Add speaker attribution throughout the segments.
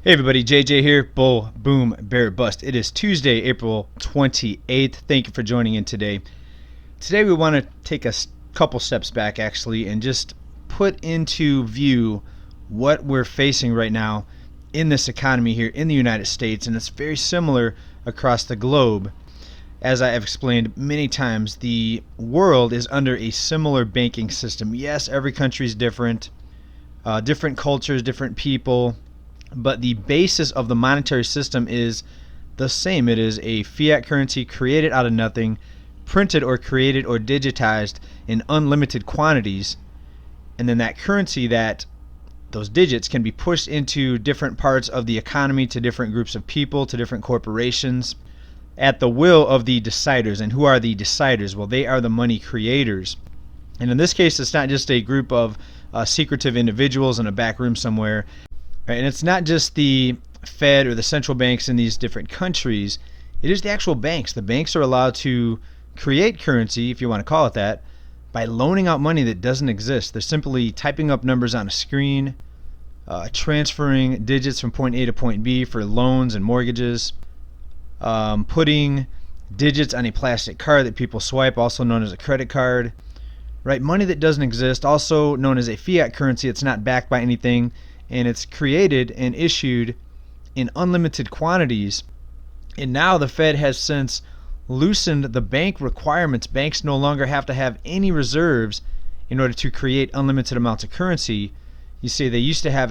Speaker 1: Hey everybody, JJ here. Bull, boom, bear, bust. It is Tuesday, April 28th. Thank you for joining in today. Today we want to take a couple steps back actually and just put into view what we're facing right now in this economy here in the United States, and it's very similar across the globe. As I have explained many times, the world is under a similar banking system. Yes, every country is different, different cultures, different people, but the basis of the monetary system is the same. It is a fiat currency created out of nothing, printed or created or digitized in unlimited quantities, and then that currency, those digits can be pushed into different parts of the economy, to different groups of people, to different corporations, at the will of the deciders. And who are the deciders? Well, they are the money creators. And in this case, it's not just a group of secretive individuals in a back room somewhere. Right, and it's not just the Fed or the central banks in these different countries. It is the actual banks. The banks are allowed to create currency, if you want to call it that, by loaning out money that doesn't exist. They're simply typing up numbers on a screen, transferring digits from point A to point B for loans and mortgages, putting digits on a plastic card that people swipe, also known as a credit card. Right, money that doesn't exist, also known as a fiat currency. It's not backed by anything, and it's created and issued in unlimited quantities. And now the Fed has since loosened the bank requirements. Banks no longer have to have any reserves in order to create unlimited amounts of currency. You see, they used to have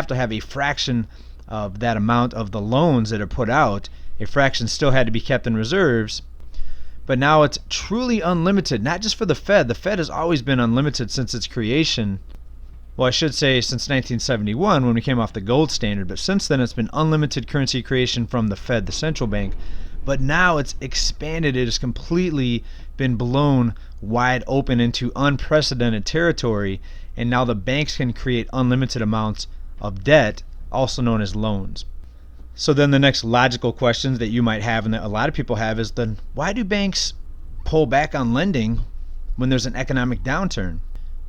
Speaker 1: to have a fraction of that amount of the loans that are put out. A fraction still had to be kept in reserves. But now it's truly unlimited, not just for the Fed. The Fed has always been unlimited since its creation. Well, I should say since 1971 when we came off the gold standard, but since then it's been unlimited currency creation from the Fed, the central bank. But now it's expanded. It has completely been blown wide open into unprecedented territory, and now the banks can create unlimited amounts of debt, also known as loans. So then the next logical questions that you might have, and that a lot of people have, is then why do banks pull back on lending when there's an economic downturn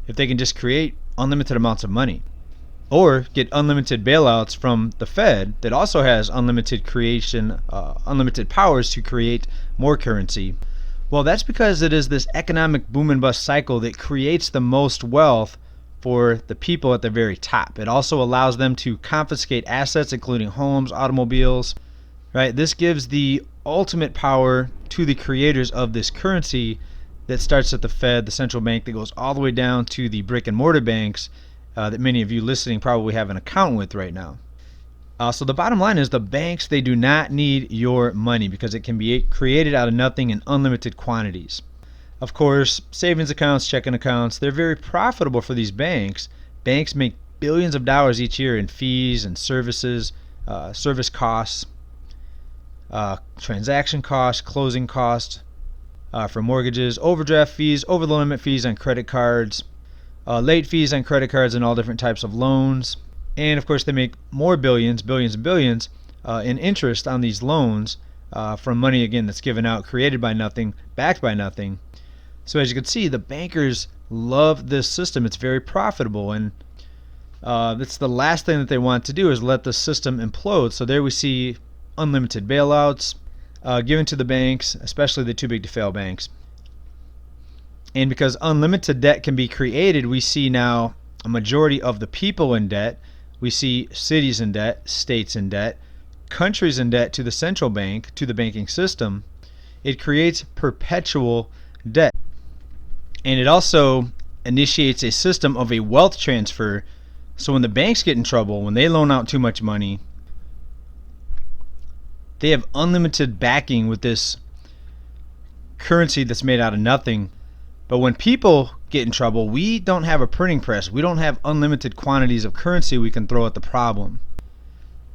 Speaker 1: if they can just create unlimited amounts of money, or get unlimited bailouts from the Fed that also has unlimited powers to create more currency? Well, that's because it is this economic boom and bust cycle that creates the most wealth for the people at the very top. It also allows them to confiscate assets, including homes, automobiles. Right? This gives the ultimate power to the creators of this currency that starts at the Fed, the central bank, that goes all the way down to the brick and mortar banks that many of you listening probably have an account with right now. So the bottom line is the banks, they do not need your money because it can be created out of nothing in unlimited quantities. Of course, savings accounts, checking accounts, they're very profitable for these banks. Banks make billions of dollars each year in fees and services, service costs, transaction costs, closing costs, for mortgages, overdraft fees, over the limit fees on credit cards, late fees on credit cards, and all different types of loans. And of course they make more billions and billions in interest on these loans from money, again, that's given out, created by nothing, backed by nothing. So as you can see, the bankers love this system. It's very profitable, and that's the last thing that they want to do, is let the system implode. So there we see unlimited bailouts given to the banks, especially the too big to fail banks. And because unlimited debt can be created, we see now a majority of the people in debt. We see cities in debt, states in debt, countries in debt to the central bank, to the banking system. It creates perpetual debt. And it also initiates a system of a wealth transfer. So when the banks get in trouble, when they loan out too much money, they have unlimited backing with this currency that's made out of nothing. But when people get in trouble, we don't have a printing press. We don't have unlimited quantities of currency we can throw at the problem.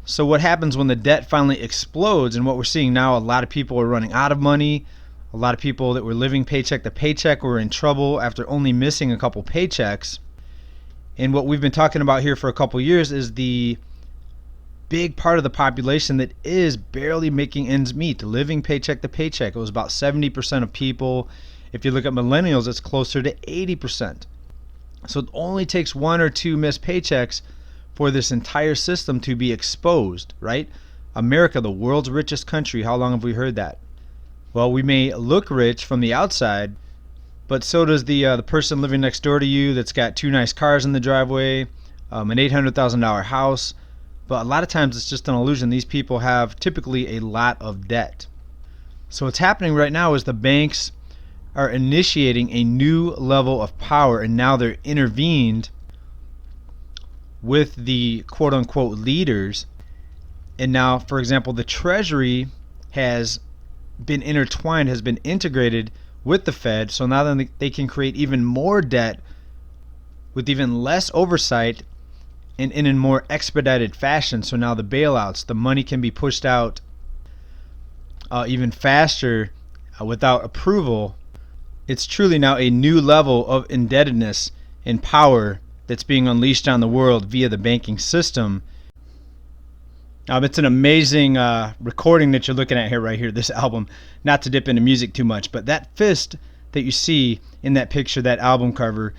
Speaker 1: So what happens when the debt finally explodes, and what we're seeing now, a lot of people are running out of money. A lot of people that were living paycheck to paycheck were in trouble after only missing a couple paychecks. And what we've been talking about here for a couple years is the big part of the population that is barely making ends meet, living paycheck to paycheck. It was about 70% of people. If you look at millennials, it's closer to 80%. So it only takes one or two missed paychecks for this entire system to be exposed, right? America, the world's richest country, how long have we heard that? Well, we may look rich from the outside, but so does the person living next door to you that's got 2 nice cars in the driveway, an $800,000 house. But a lot of times it's just an illusion. These people have typically a lot of debt. So what's happening right now is the banks are initiating a new level of power, and now they're intervened with the quote-unquote leaders. And now, for example, the Treasury has been intertwined, has been integrated with the Fed, so now then they can create even more debt with even less oversight and in a more expedited fashion. So now the bailouts, the money can be pushed out even faster without approval. It's truly now a new level of indebtedness and power that's being unleashed on the world via the banking system. It's an amazing recording that you're looking at here, right here, this album. Not to dip into music too much, but that fist that you see in that picture, that album cover,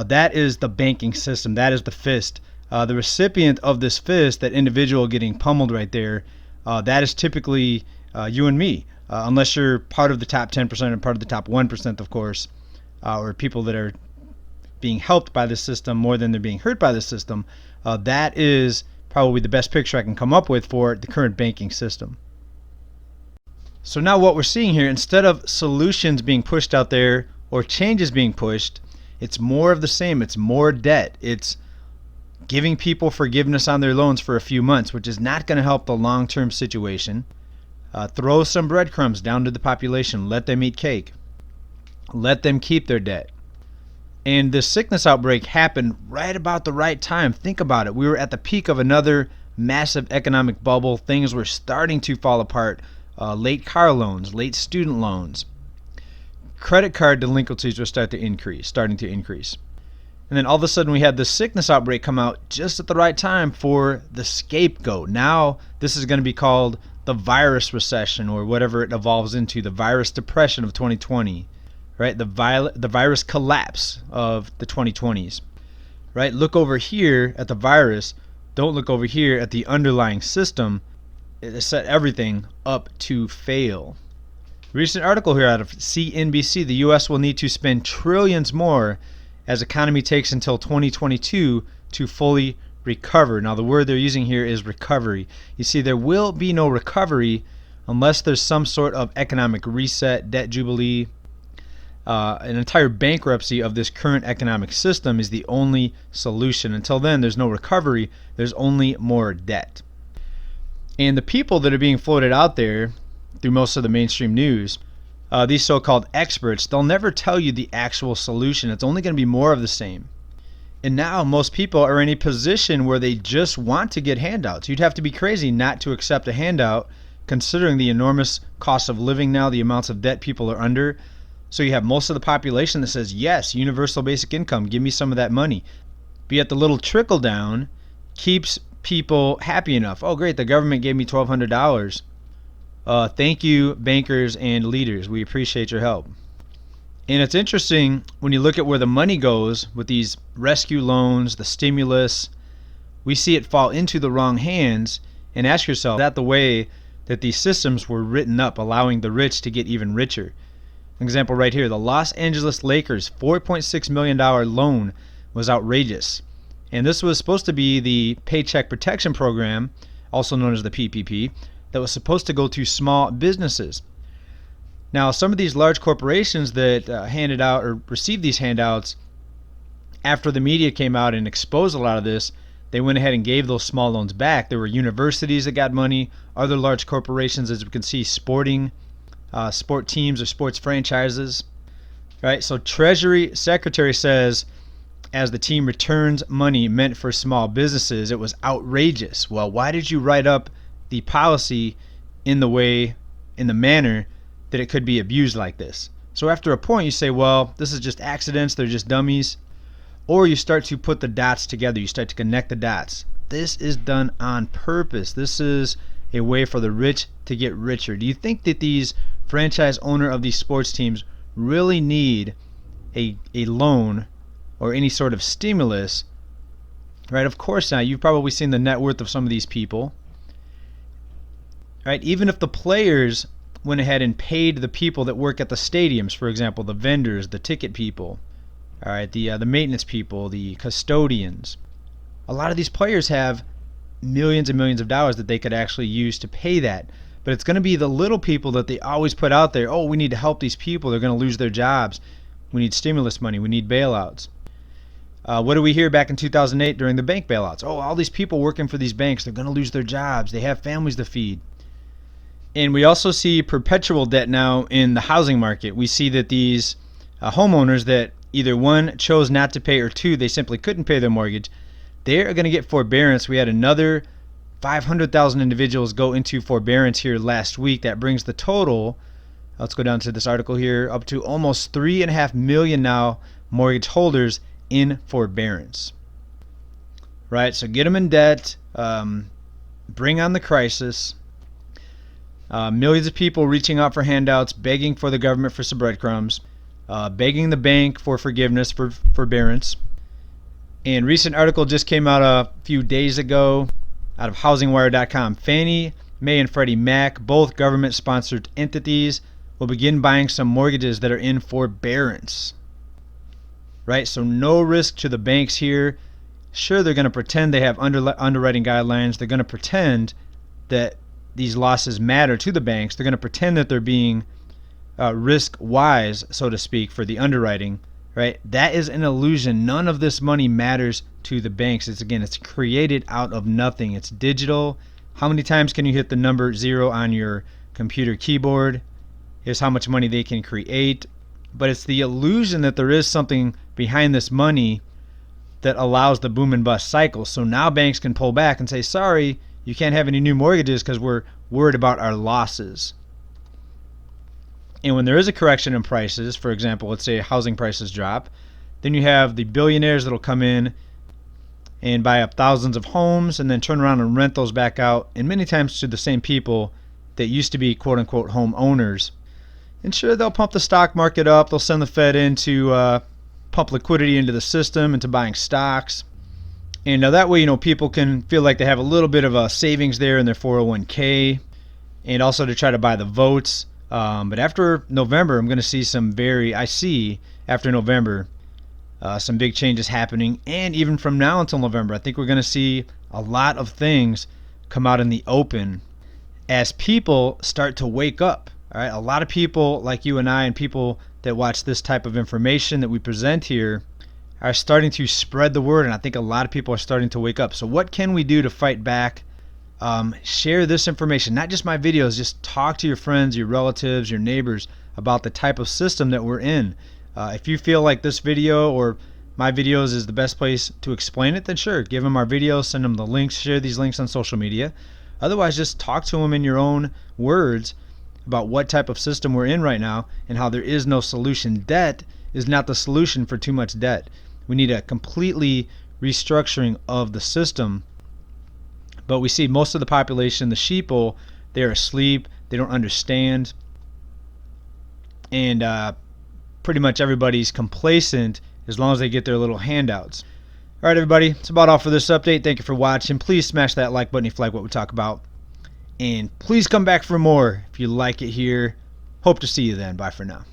Speaker 1: that is the banking system. That is the fist. The recipient of this fist, that individual getting pummeled right there, that is typically you and me, unless you're part of the top 10% or part of the top 1%, of course, or people that are being helped by the system more than they're being hurt by the system. That is probably the best picture I can come up with for the current banking system. So now what we're seeing here, instead of solutions being pushed out there or changes being pushed, it's more of the same. It's more debt. It's giving people forgiveness on their loans for a few months, which is not going to help the long-term situation. Throw some breadcrumbs down to the population. Let them eat cake. Let them keep their debt. And this sickness outbreak happened right about the right time. Think about it. We were at the peak of another massive economic bubble. Things were starting to fall apart. Late car loans, late student loans. Credit card delinquencies were starting to increase. And then all of a sudden we had this sickness outbreak come out just at the right time for the scapegoat. Now this is going to be called the virus recession, or whatever it evolves into, the virus depression of 2020, right? The virus collapse of the 2020s, right? Look over here at the virus. Don't look over here at the underlying system. It set everything up to fail. Recent article here out of CNBC: the U.S. will need to spend trillions more as economy takes until 2022 to fully recover. Now the word they're using here is recovery. You see, there will be no recovery unless there's some sort of economic reset, debt jubilee. An entire bankruptcy of this current economic system is the only solution. Until then, there's no recovery. There's only more debt. And the people that are being floated out there through most of the mainstream news, these so-called experts, they'll never tell you the actual solution. It's only going to be more of the same. And now most people are in a position where they just want to get handouts. You'd have to be crazy not to accept a handout, considering the enormous cost of living now, the amounts of debt people are under. So you have most of the population that says, yes, universal basic income, give me some of that money. But yet the little trickle down keeps people happy enough. Oh great, the government gave me $1,200. Thank you, bankers and leaders. We appreciate your help. And it's interesting when you look at where the money goes with these rescue loans, the stimulus, we see it fall into the wrong hands, and ask yourself, is that the way that these systems were written up, allowing the rich to get even richer? An example right here, the Los Angeles Lakers $4.6 million loan was outrageous. And this was supposed to be the Paycheck Protection Program, also known as the PPP, that was supposed to go to small businesses. Now, some of these large corporations that handed out or received these handouts, after the media came out and exposed a lot of this, they went ahead and gave those small loans back. There were universities that got money, other large corporations, as we can see, sport teams or sports franchises, right? So Treasury Secretary says, as the team returns money meant for small businesses, it was outrageous. Well, why did you write up the policy in the manner that it could be abused like this? So after a point you say, well, this is just accidents, they're just dummies. Or you start to put the dots together, you start to connect the dots. This is done on purpose. This is a way for the rich to get richer. Do you think that these franchise owner of these sports teams really need a loan or any sort of stimulus right? Of course not. You've probably seen the net worth of some of these people, right? Even if the players went ahead and paid the people that work at the stadiums, for example, the vendors, the ticket people, all right, the maintenance people, the custodians. A lot of these players have millions and millions of dollars that they could actually use to pay that. But it's going to be the little people that they always put out there. Oh, we need to help these people. They're going to lose their jobs. We need stimulus money. We need bailouts. What do we hear back in 2008 during the bank bailouts? Oh, all these people working for these banks, they're going to lose their jobs. They have families to feed. And we also see perpetual debt now in the housing market. We see that these homeowners that either one, chose not to pay, or two, they simply couldn't pay their mortgage, they are going to get forbearance. We had another 500,000 individuals go into forbearance here last week. That brings the total, let's go down to this article here, up to almost 3.5 million now mortgage holders in forbearance. Right, so get them in debt, bring on the crisis. Millions of people reaching out for handouts, begging for the government for some breadcrumbs, begging the bank for forgiveness, for forbearance. And recent article just came out a few days ago out of HousingWire.com. Fannie Mae and Freddie Mac, both government-sponsored entities, will begin buying some mortgages that are in forbearance. Right, so no risk to the banks here. Sure, they're going to pretend they have underwriting guidelines. They're going to pretend that these losses matter to the banks. They're going to pretend that they're being risk-wise, so to speak, for the underwriting. Right, that is an illusion. None of this money matters to the banks. It's created out of nothing. It's digital. How many times can you hit the number 0 on your computer keyboard? Here's how much money they can create. But it's the illusion that there is something behind this money that allows the boom and bust cycle. So now banks can pull back and say, sorry, you can't have any new mortgages because we're worried about our losses. And when there is a correction in prices, for example, let's say housing prices drop, then you have the billionaires that will come in and buy up thousands of homes and then turn around and rent those back out, and many times to the same people that used to be quote-unquote home owners. And sure, they'll pump the stock market up. They'll send the Fed in to pump liquidity into the system, into buying stocks. And now that way, people can feel like they have a little bit of a savings there in their 401k, and also to try to buy the votes. But after November, I'm going to see some some big changes happening. And even from now until November, I think we're going to see a lot of things come out in the open as people start to wake up. All right, a lot of people like you and I and people that watch this type of information that we present here are starting to spread the word, and I think a lot of people are starting to wake up. So what can we do to fight back? Share this information, not just my videos. Just talk to your friends, your relatives, your neighbors about the type of system that we're in. If you feel like this video or my videos is the best place to explain it, then sure, give them our videos, send them the links, share these links on social media. Otherwise, just talk to them in your own words about what type of system we're in right now and how there is no solution. Debt is not the solution for too much debt. We need a completely restructuring of the system. But we see most of the population, the sheeple, they're asleep, they don't understand, and pretty much everybody's complacent as long as they get their little handouts. Alright everybody, that's about all for this update. Thank you for watching. Please smash that like button if you like what we talk about. And please come back for more if you like it here. Hope to see you then. Bye for now.